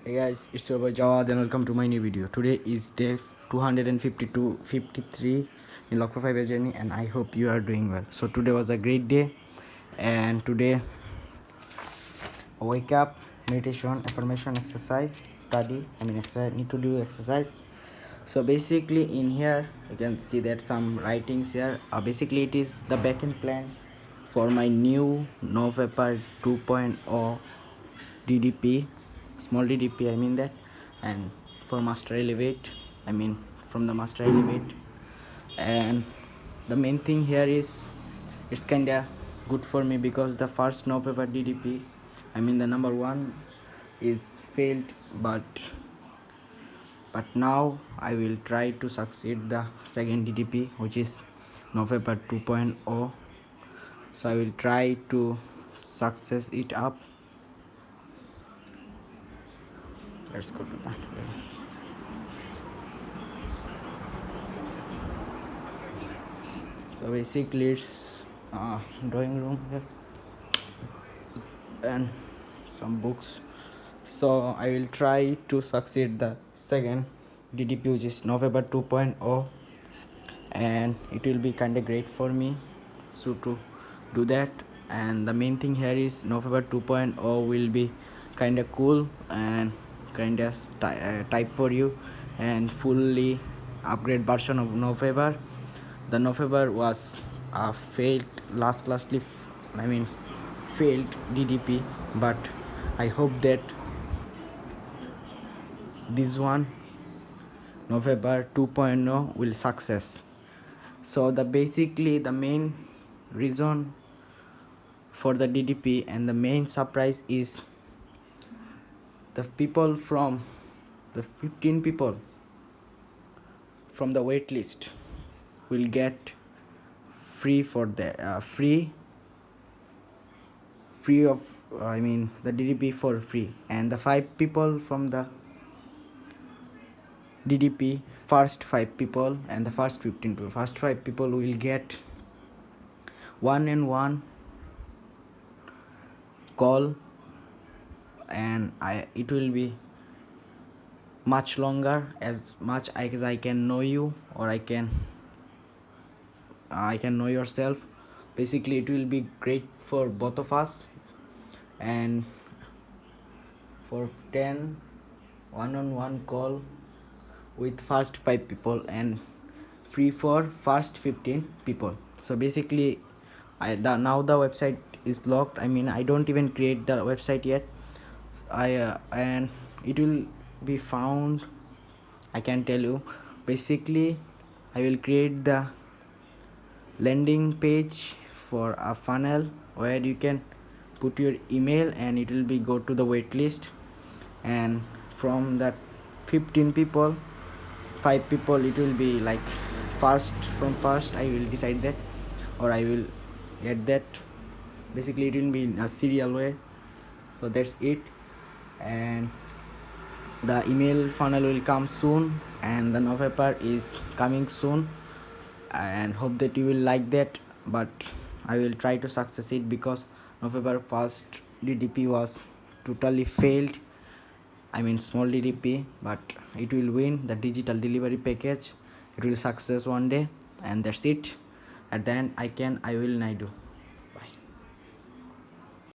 Hey guys, it's your boy Jawad and welcome to my new video. Today is day 253 in Lock 5 journey and I hope you are doing well. So today was a great day and today I wake up, meditation, affirmation, exercise, study. Exercise, need to do exercise. So basically in here you can see that some writings here. Basically it is the backend plan for my new November 2.0 DDP, small DDP that, and for master elevate, from the master elevate. And the main thing here is it's kinda good for me because the first November DDP, the number one is failed, but now I will try to succeed the second DDP, which is November 2.0. So I will try to success it up. Let's go to that. So basically it's drawing room here and some books. So I will try to succeed the second DDP, which is November 2.0, and it will be kind of great for me so to do that. And the main thing here is November 2.0 will be kind of cool and kind of type for you and fully upgrade version of November. The November was failed failed DDP, but I hope that this one November 2.0 will success. So basically the main reason for the DDP and the main surprise is the people from the 15 people from the wait list will get free for the free of the DDP for free, and the 5 people from the DDP, first 5 people and the first 15 people, first 5 people will get 1-on-1 call, and it will be much longer as much as I can know you, or I can know yourself. Basically it will be great for both of us, and for 10 1-on-1 call with first 5 people and free for first 15 people. So basically now the website is locked. I don't even create the website yet. And it will be found, I can tell you. Basically I will create the landing page for a funnel where you can put your email and it will be go to the wait list, and from that 15 people 5 people it will be like first I will decide that, or I will get that. Basically it will be in a serial way. So that's it, and the email funnel will come soon, and the November is coming soon, and hope that you will like that. But I will try to success it because November first DDP was totally failed. Small DDP, but it will win the digital delivery package. It will success one day, and that's it. At the end I will do.